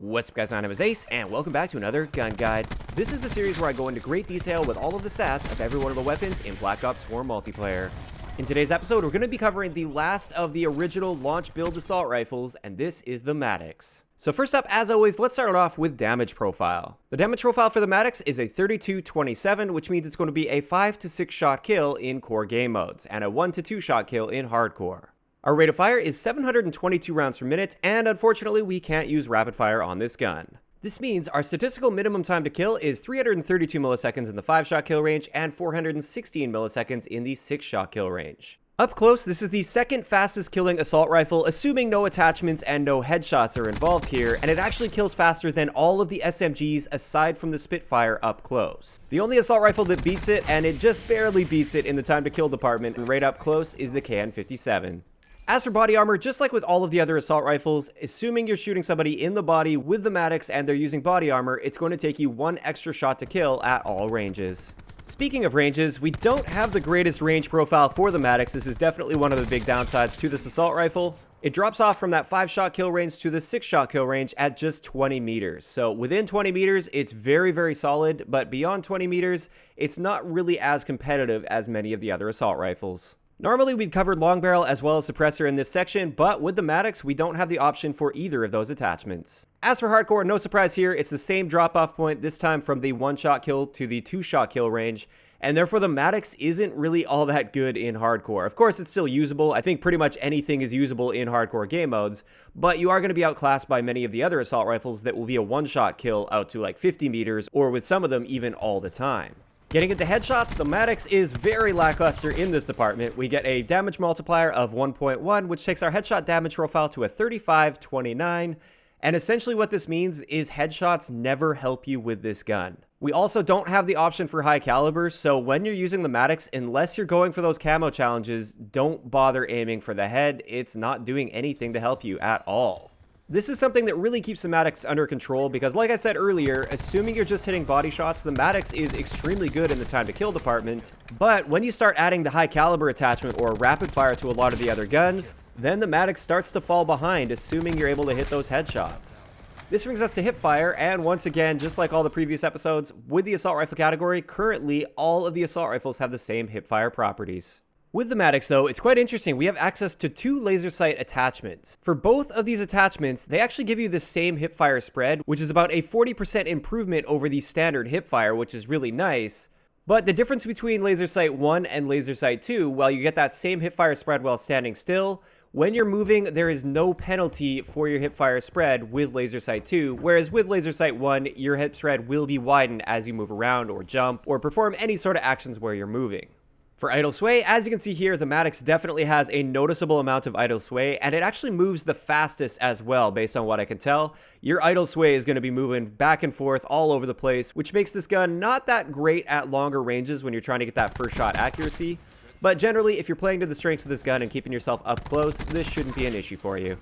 What's up guys, my name is Ace, and welcome back to another gun guide. This is the series where I go into great detail with all of the stats of every one of the weapons in Black Ops 4 multiplayer. In today's episode, we're going to be covering the last of the original launch build assault rifles, and this is the Maddox. So first up, as always, let's start it off with damage profile. The damage profile for the Maddox is a 32-27, which means it's going to be a 5 to 6 shot kill in core game modes, and a 1 to 2 shot kill in hardcore. Our rate of fire is 722 rounds per minute, and unfortunately we can't use rapid fire on this gun. This means our statistical minimum time to kill is 332 milliseconds in the 5-shot kill range and 416 milliseconds in the 6-shot kill range. Up close, this is the second fastest killing assault rifle, assuming no attachments and no headshots are involved here, and it actually kills faster than all of the SMGs aside from the Spitfire up close. The only assault rifle that beats it, and it just barely beats it in the time to kill department and right up close, is the KN-57. As for body armor, just like with all of the other assault rifles, assuming you're shooting somebody in the body with the Maddox and they're using body armor, it's going to take you 1 extra shot to kill at all ranges. Speaking of ranges, we don't have the greatest range profile for the Maddox. This is definitely one of the big downsides to this assault rifle. It drops off from that 5-shot kill range to the 6-shot kill range at just 20 meters. So within 20 meters, it's very, very solid, but beyond 20 meters, it's not really as competitive as many of the other assault rifles. Normally we'd cover long barrel as well as suppressor in this section, but with the Maddox we don't have the option for either of those attachments. As for hardcore, no surprise here, it's the same drop-off point, this time from the 1-shot kill to the 2-shot kill range, and therefore the Maddox isn't really all that good in hardcore. Of course it's still usable, I think pretty much anything is usable in hardcore game modes, but you are going to be outclassed by many of the other assault rifles that will be a 1-shot kill out to like 50 meters, or with some of them even all the time. Getting into headshots, the Maddox is very lackluster in this department. We get a damage multiplier of 1.1, which takes our headshot damage profile to a 35-29, and essentially what this means is headshots never help you with this gun. We also don't have the option for high caliber, so when you're using the Maddox, unless you're going for those camo challenges, don't bother aiming for the head. It's not doing anything to help you at all. This is something that really keeps the Maddox under control because, like I said earlier, assuming you're just hitting body shots, the Maddox is extremely good in the time to kill department, but when you start adding the high caliber attachment or rapid fire to a lot of the other guns, then the Maddox starts to fall behind, assuming you're able to hit those headshots. This brings us to Hipfire, and once again, just like all the previous episodes, with the assault rifle category, currently all of the assault rifles have the same Hipfire properties. With the Maddox though, it's quite interesting. We have access to 2 laser sight attachments. For both of these attachments, they actually give you the same hipfire spread, which is about a 40% improvement over the standard hipfire, which is really nice. But the difference between laser sight 1 and laser sight 2, while you get that same hipfire spread while standing still, when you're moving, there is no penalty for your hipfire spread with laser sight 2, whereas with laser sight 1, your hip spread will be widened as you move around or jump or perform any sort of actions where you're moving. For idle sway, as you can see here, the Maddox definitely has a noticeable amount of idle sway, and it actually moves the fastest as well, based on what I can tell. Your idle sway is going to be moving back and forth all over the place, which makes this gun not that great at longer ranges when you're trying to get that first shot accuracy. But generally, if you're playing to the strengths of this gun and keeping yourself up close, this shouldn't be an issue for you.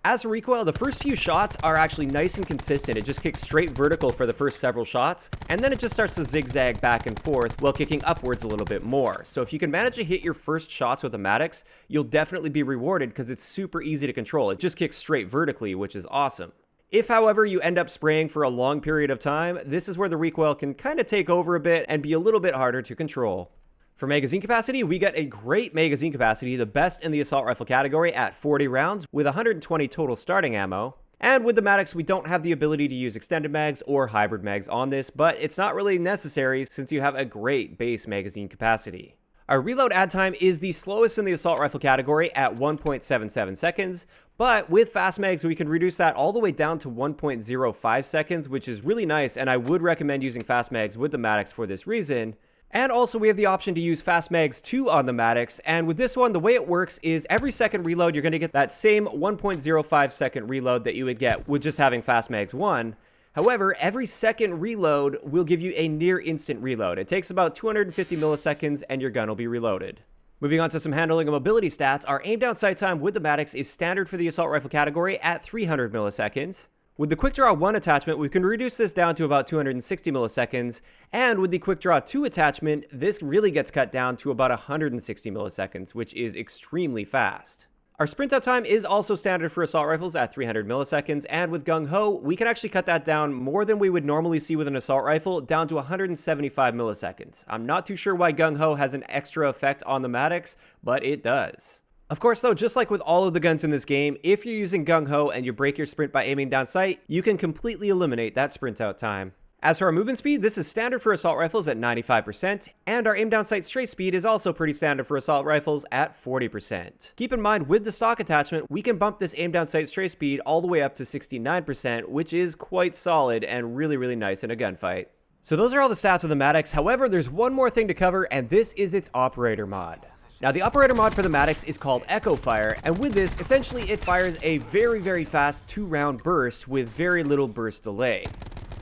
As for recoil, the first few shots are actually nice and consistent. It just kicks straight vertical for the first several shots, and then it just starts to zigzag back and forth while kicking upwards a little bit more. So if you can manage to hit your first shots with the Maddox, you'll definitely be rewarded because it's super easy to control. It just kicks straight vertically, which is awesome. If, however, you end up spraying for a long period of time, this is where the recoil can kind of take over a bit and be a little bit harder to control. For magazine capacity, we get a great magazine capacity, the best in the assault rifle category at 40 rounds with 120 total starting ammo. And with the Maddox, we don't have the ability to use extended mags or hybrid mags on this, but it's not really necessary since you have a great base magazine capacity. Our reload add time is the slowest in the assault rifle category at 1.77 seconds, but with fast mags, we can reduce that all the way down to 1.05 seconds, which is really nice, and I would recommend using fast mags with the Maddox for this reason. And also we have the option to use Fast Mags 2 on the Maddox, and with this one, the way it works is every second reload, you're going to get that same 1.05 second reload that you would get with just having Fast Mags 1. However, every second reload will give you a near instant reload. It takes about 250 milliseconds and your gun will be reloaded. Moving on to some handling and mobility stats, our aim down sight time with the Maddox is standard for the assault rifle category at 300 milliseconds. With the Quick Draw 1 attachment, we can reduce this down to about 260 milliseconds, and with the Quick Draw 2 attachment, this really gets cut down to about 160 milliseconds, which is extremely fast. Our sprint out time is also standard for assault rifles at 300 milliseconds, and with Gung Ho, we can actually cut that down more than we would normally see with an assault rifle, down to 175 milliseconds. I'm not too sure why Gung Ho has an extra effect on the Maddox, but it does. Of course though, just like with all of the guns in this game, if you're using Gung Ho and you break your sprint by aiming down sight, you can completely eliminate that sprint out time. As for our movement speed, this is standard for assault rifles at 95%, and our aim down sight straight speed is also pretty standard for assault rifles at 40%. Keep in mind, with the stock attachment, we can bump this aim down sight straight speed all the way up to 69%, which is quite solid and really nice in a gunfight. So those are all the stats of the Maddox. However, there's one more thing to cover, and this is its operator mod. Now, the operator mod for the Maddox is called Hipfire, and with this, essentially it fires a very fast 2-round burst with very little burst delay.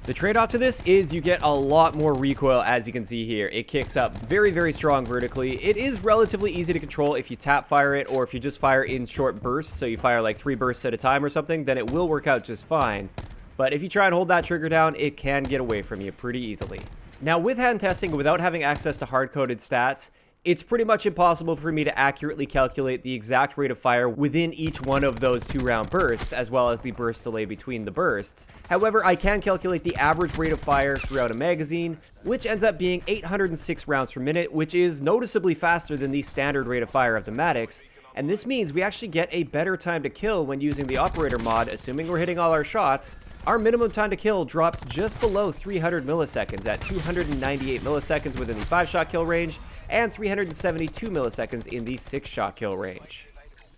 The trade-off to this is you get a lot more recoil, as you can see here. It kicks up very strong vertically. It is relatively easy to control if you tap fire it, or if you just fire in short bursts, so you fire like 3 bursts at a time or something, then it will work out just fine. But if you try and hold that trigger down, it can get away from you pretty easily. Now, with hand testing, without having access to hard-coded stats, it's pretty much impossible for me to accurately calculate the exact rate of fire within each one of those 2-round bursts, as well as the burst delay between the bursts. However, I can calculate the average rate of fire throughout a magazine, which ends up being 806 rounds per minute, which is noticeably faster than the standard rate of fire of the Maddox. And this means we actually get a better time to kill when using the operator mod, assuming we're hitting all our shots. Our minimum time to kill drops just below 300 milliseconds at 298 milliseconds within the 5-shot kill range and 372 milliseconds in the 6-shot kill range.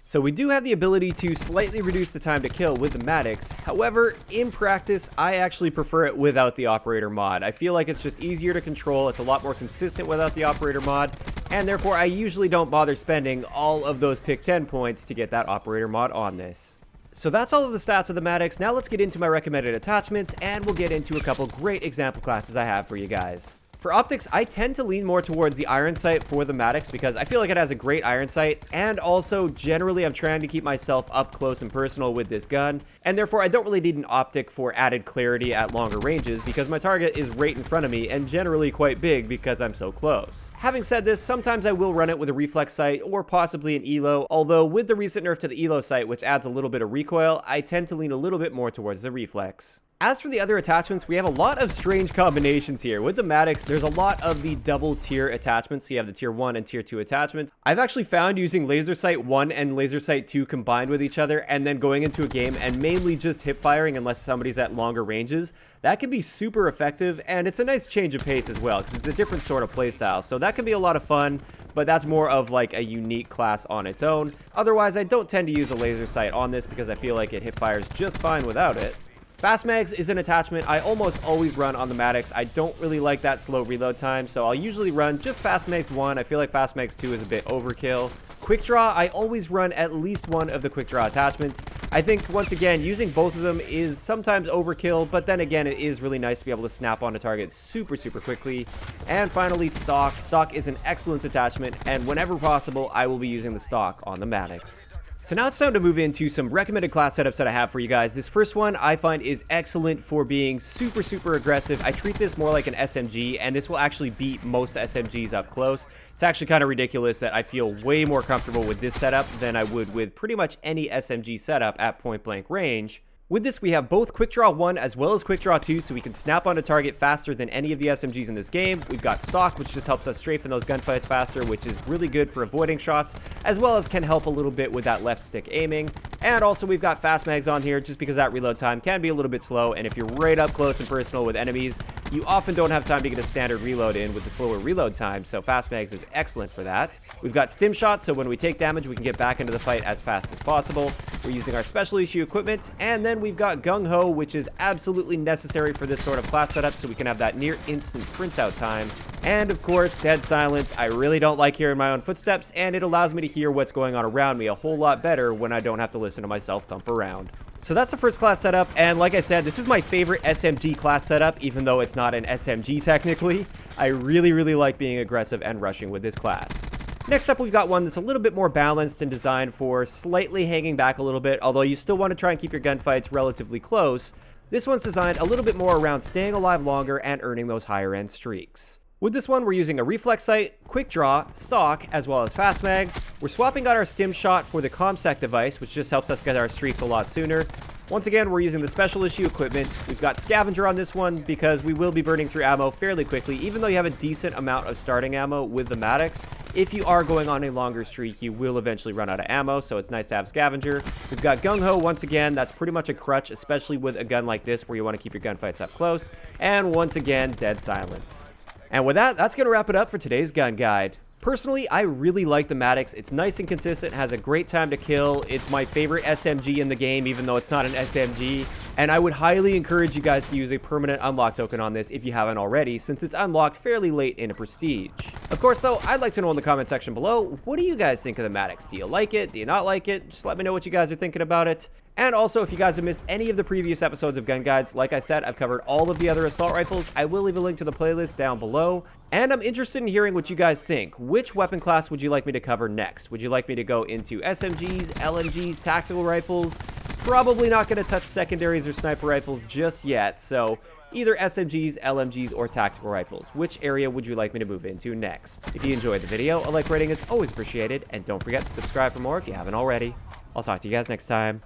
So we do have the ability to slightly reduce the time to kill with the Maddox. However, in practice, I actually prefer it without the operator mod. I feel like it's just easier to control, it's a lot more consistent without the operator mod, and therefore I usually don't bother spending all of those pick 10 points to get that operator mod on this. So that's all of the stats of the Maddox. Now let's get into my recommended attachments, and we'll get into a couple great example classes I have for you guys. For optics, I tend to lean more towards the iron sight for the Maddox because I feel like it has a great iron sight, and also generally I'm trying to keep myself up close and personal with this gun, and therefore I don't really need an optic for added clarity at longer ranges because my target is right in front of me and generally quite big because I'm so close. Having said this, sometimes I will run it with a reflex sight or possibly an ELO, although with the recent nerf to the ELO sight, which adds a little bit of recoil, I tend to lean a little bit more towards the reflex. As for the other attachments, we have a lot of strange combinations here. With the Maddox, there's a lot of the double tier attachments, so you have the tier 1 and tier 2 attachments. I've actually found using laser sight 1 and laser sight 2 combined with each other and then going into a game and mainly just hip firing unless somebody's at longer ranges, that can be super effective, and it's a nice change of pace as well because it's a different sort of playstyle, so that can be a lot of fun, but that's more of like a unique class on its own. Otherwise, I don't tend to use a laser sight on this because I feel like it hip fires just fine without it. Fast mags is an attachment I almost always run on the Maddox. I don't really like that slow reload time, so I'll usually run just Fast Mags 1. I feel like Fast Mags 2 is a bit overkill. Quick Draw, I always run at least one of the Quick Draw attachments. I think, once again, using both of them is sometimes overkill, but then again, it is really nice to be able to snap on a target super quickly. And finally, Stock. Stock is an excellent attachment, and whenever possible, I will be using the Stock on the Maddox. So now it's time to move into some recommended class setups that I have for you guys. This first one I find is excellent for being super aggressive. I treat this more like an SMG, and this will actually beat most SMGs up close. It's actually kind of ridiculous that I feel way more comfortable with this setup than I would with pretty much any SMG setup at point blank range. With this, we have both Quick Draw 1 as well as Quick Draw 2, so we can snap on a target faster than any of the SMGs in this game. We've got Stock, which just helps us strafe in those gunfights faster, which is really good for avoiding shots, as well as can help a little bit with that left stick aiming. And also, we've got Fast Mags on here, just because that reload time can be a little bit slow, and if you're right up close and personal with enemies, you often don't have time to get a standard reload in with the slower reload time, so Fast Mags is excellent for that. We've got Stim Shot, so when we take damage, we can get back into the fight as fast as possible. We're using our special issue equipment, and then we've got Gung Ho, which is absolutely necessary for this sort of class setup so we can have that near instant sprint out time. And of course, Dead Silence. I really don't like hearing my own footsteps, and it allows me to hear what's going on around me a whole lot better when I don't have to listen to myself thump around. So that's the first class setup, and like I said, this is my favorite SMG class setup, even though it's not an SMG technically. I really like being aggressive and rushing with this class. Next up, we've got one that's a little bit more balanced and designed for slightly hanging back a little bit, although you still want to try and keep your gunfights relatively close. This one's designed a little bit more around staying alive longer and earning those higher end streaks. With this one, we're using a reflex sight, quick draw, stock, as well as fast mags. We're swapping out our stim shot for the ComSec device, which just helps us get our streaks a lot sooner. Once again, we're using the special issue equipment. We've got scavenger on this one because we will be burning through ammo fairly quickly, even though you have a decent amount of starting ammo with the Maddox. If you are going on a longer streak, you will eventually run out of ammo, so it's nice to have scavenger. We've got gung ho once again. That's pretty much a crutch, especially with a gun like this where you want to keep your gunfights up close. And once again, dead silence. And with that, that's going to wrap it up for today's gun guide. Personally, I really like the Maddox. It's nice and consistent, has a great time to kill. It's my favorite SMG in the game, even though it's not an SMG. And I would highly encourage you guys to use a permanent unlock token on this if you haven't already, since it's unlocked fairly late in a prestige. Of course, though, I'd like to know in the comment section below, what do you guys think of the Maddox? Do you like it? Do you not like it? Just let me know what you guys are thinking about it. And also, if you guys have missed any of the previous episodes of Gun Guides, like I said, I've covered all of the other assault rifles. I will leave a link to the playlist down below. And I'm interested in hearing what you guys think. Which weapon class would you like me to cover next? Would you like me to go into SMGs, LMGs, tactical rifles? Probably not going to touch secondaries or sniper rifles just yet, so either SMGs, LMGs, or tactical rifles. Which area would you like me to move into next? If you enjoyed the video, a like rating is always appreciated, and don't forget to subscribe for more if you haven't already. I'll talk to you guys next time.